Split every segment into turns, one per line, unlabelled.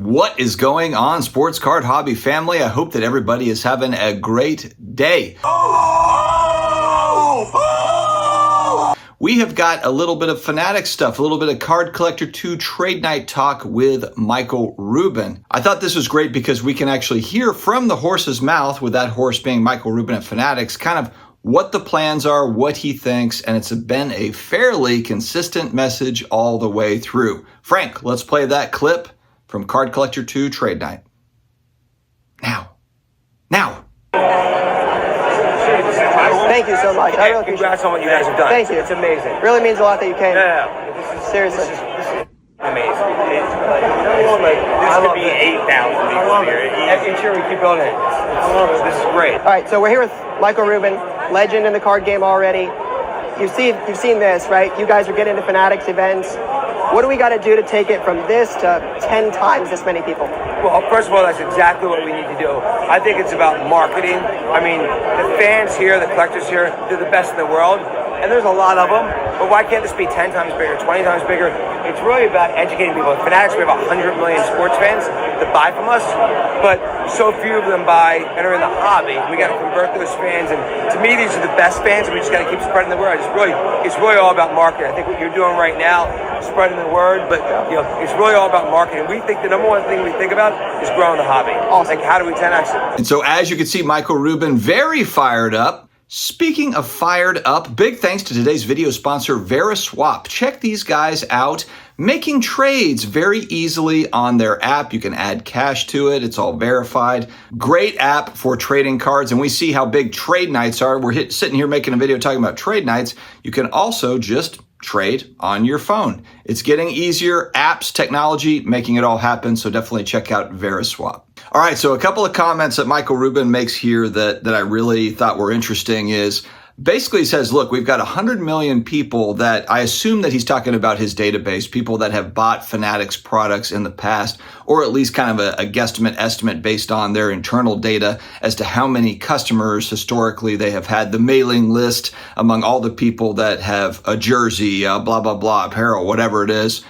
What is going on, sports card hobby family? I hope that everybody is having a great day. We have got a little bit of Fanatics stuff, a little bit of Card Collector 2 Trade Night talk with Michael Rubin. I thought this was great because we can actually hear from the horse's mouth, with that horse being Michael Rubin at Fanatics, kind of what the plans are, what he thinks, and it's been a fairly consistent message all the way through. Frank, let's play that clip from Card Collector 2 Trade Night. Now.
Thank you so much. I really
Congrats on what you guys have done.
Thank you.
It's amazing.
It really means a lot that you came.
Yeah.
Seriously.
This is amazing. This could be 8,000 people here. I'm sure we keep building it. This is great.
All right, so we're here with Michael Rubin, legend in the card game already. You've seen this, right? You guys are getting into Fanatics events. What do we got to do to take it from this to 10 times this many people?
Well, first of all, that's exactly what we need to do. I think it's about marketing. I mean, the fans here, the collectors here, they're the best in the world, and there's a lot of them, but why can't this be 10 times bigger, 20 times bigger? It's really about educating people. At Fanatics, we have 100 million sports fans that buy from us, but so few of them buy and are in the hobby. We got to convert those fans, and to me, these are the best fans, and we just got to keep spreading the word. It's really all about marketing. I think what you're doing right now, spreading the word, but it's really all about marketing. We think the number one thing we think about is growing the hobby.
Awesome.
Like, how do we 10x it?
And so as you can see, Michael Rubin very fired up. Speaking of fired up, big thanks to today's video sponsor, VeriSwap. Check these guys out, making trades very easily on their app. You can add cash to it. It's all verified. Great app for trading cards. And we see how big trade nights are. We're sitting here making a video talking about trade nights. You can also just trade on your phone. It's getting easier. Apps, technology, making it all happen. So definitely check out VeriSwap. All right, so a couple of comments that Michael Rubin makes here that I really thought were interesting is basically he says, look, we've got 100 million people that I assume that he's talking about his database, people that have bought Fanatics products in the past, or at least kind of a guesstimate estimate based on their internal data as to how many customers historically they have had, the mailing list among all the people that have a jersey, blah, blah, blah, apparel, whatever it is.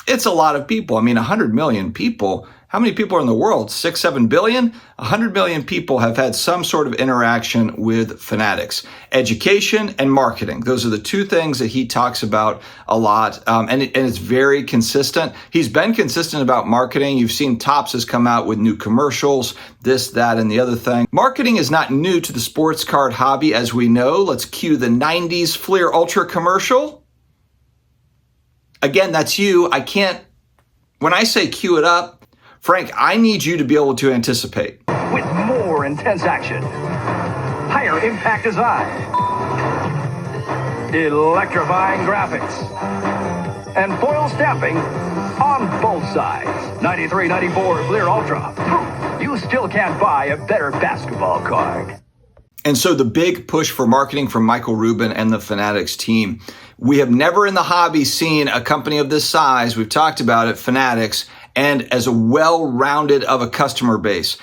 It's a lot of people. I mean, 100 million people. How many people are in the world? 6, 7 billion? 100 million people have had some sort of interaction with Fanatics. Education and marketing. Those are the two things that he talks about a lot. And it's very consistent. He's been consistent about marketing. You've seen Topps has come out with new commercials, this, that, and the other thing. Marketing is not new to the sports card hobby, as we know. Let's cue the 90s Fleer Ultra commercial. Again, that's you. When I say cue it up, Frank, I need you to be able to anticipate.
With more intense action, higher impact design, electrifying graphics, and foil stamping on both sides. 93, 94 Fleer Ultra. Proof you still can't buy a better basketball card.
And so the big push for marketing from Michael Rubin and the Fanatics team. We have never in the hobby seen a company of this size. We've talked about it, Fanatics, and as a well-rounded of a customer base.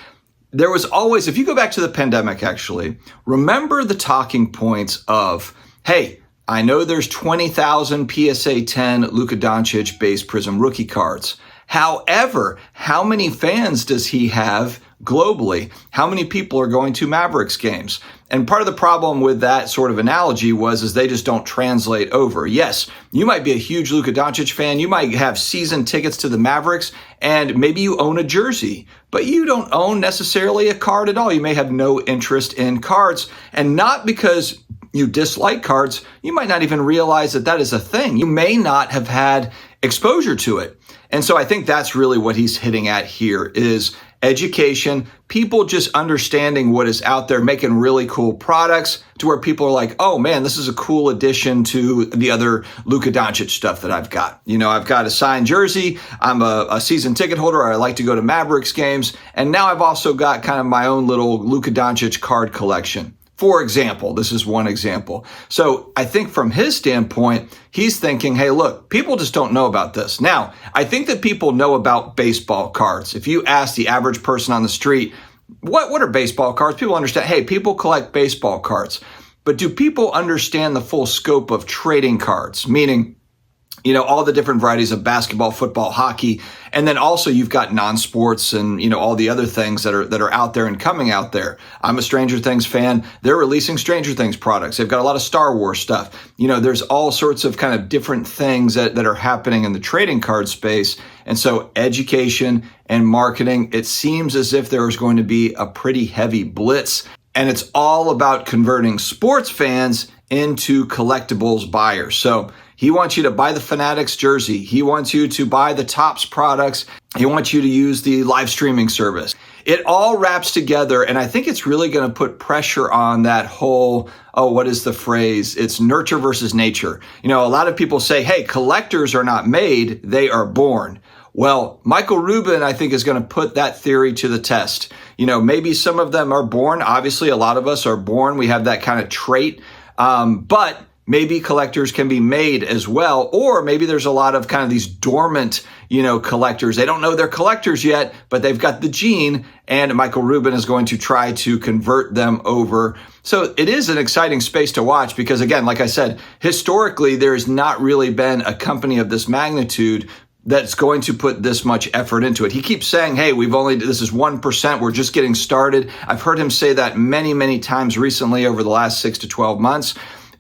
There was always, if you go back to the pandemic actually, remember the talking points of, hey, I know there's 20,000 PSA 10 Luka Doncic base Prism rookie cards. However, how many fans does he have globally? How many people are going to Mavericks games? And part of the problem with that sort of analogy is they just don't translate over. Yes, you might be a huge Luka Doncic fan. You might have season tickets to the Mavericks, and maybe you own a jersey, but you don't own necessarily a card at all. You may have no interest in cards, and not because you dislike cards. You might not even realize that that is a thing. You may not have had exposure to it. And so I think that's really what he's hitting at here is education, people just understanding what is out there, making really cool products to where people are like, oh man, this is a cool addition to the other Luka Doncic stuff that I've got. You know, I've got a signed jersey. I'm a season ticket holder. I like to go to Mavericks games. And now I've also got kind of my own little Luka Doncic card collection. For example, this is one example. So I think from his standpoint, he's thinking, hey, look, people just don't know about this. Now, I think that people know about baseball cards. If you ask the average person on the street, what are baseball cards? People understand, hey, people collect baseball cards. But do people understand the full scope of trading cards? Meaning, you know, all the different varieties of basketball, football, hockey, And then also you've got non-sports and, all the other things that are out there and coming out there. I'm a Stranger Things fan. They're releasing Stranger Things products. They've got a lot of Star Wars stuff. There's all sorts of kind of different things that are happening in the trading card space. And so education and marketing, it seems as if there is going to be a pretty heavy blitz. And it's all about converting sports fans into collectibles buyers. So he wants you to buy the Fanatics jersey. He wants you to buy the Topps products. He wants you to use the live streaming service. It all wraps together, and I think it's really going to put pressure on that whole, what is the phrase? It's nurture versus nature. A lot of people say, hey, collectors are not made, they are born. Well, Michael Rubin, I think, is going to put that theory to the test. Maybe some of them are born. Obviously, a lot of us are born. We have that kind of trait. But maybe collectors can be made as well. Or maybe there's a lot of kind of these dormant, collectors. They don't know they're collectors yet, but they've got the gene, and Michael Rubin is going to try to convert them over. So it is an exciting space to watch because, again, like I said, historically, there's not really been a company of this magnitude that's going to put this much effort into it. He keeps saying, hey, this is 1%. We're just getting started. I've heard him say that many, many times recently over the last 6 to 12 months.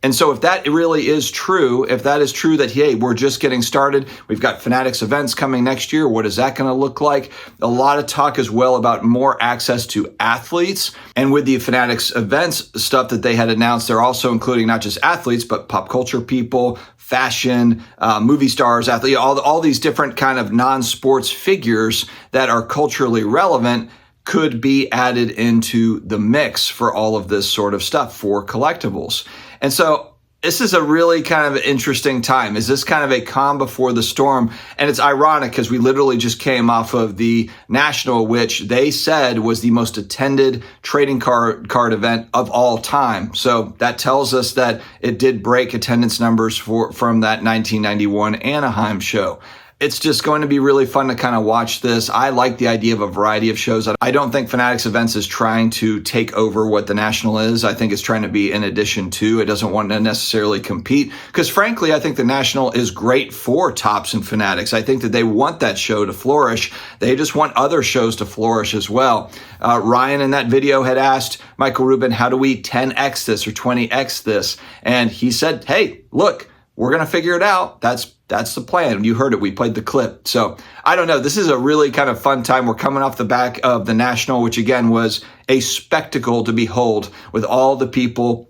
And so if that really is true, if that is true that, hey, we're just getting started, we've got Fanatics events coming next year. What is that going to look like? A lot of talk as well about more access to athletes. And with the Fanatics events stuff that they had announced, they're also including not just athletes, but pop culture people, fashion, movie stars, athletes, all these different kind of non-sports figures that are culturally relevant could be added into the mix for all of this sort of stuff for collectibles. And so this is a really kind of interesting time. Is this kind of a calm before the storm? And it's ironic because we literally just came off of the National, which they said was the most attended trading card event of all time. So that tells us that it did break attendance numbers from that 1991 Anaheim show. It's just going to be really fun to kind of watch this. I like the idea of a variety of shows. I don't think Fanatics Events is trying to take over what the National is. I think it's trying to be in addition to. It doesn't want to necessarily compete because, frankly, I think the National is great for Topps and Fanatics. I think that they want that show to flourish. They just want other shows to flourish as well. Ryan in that video had asked Michael Rubin, how do we 10x this or 20x this? And he said, hey, look, we're going to figure it out. That's the plan. You heard it. We played the clip. So I don't know. This is a really kind of fun time. We're coming off the back of the National, which again was a spectacle to behold with all the people,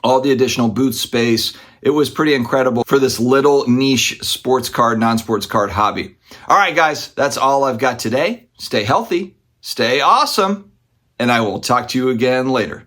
all the additional booth space. It was pretty incredible for this little niche sports card, non-sports card hobby. All right, guys, that's all I've got today. Stay healthy, stay awesome, and I will talk to you again later.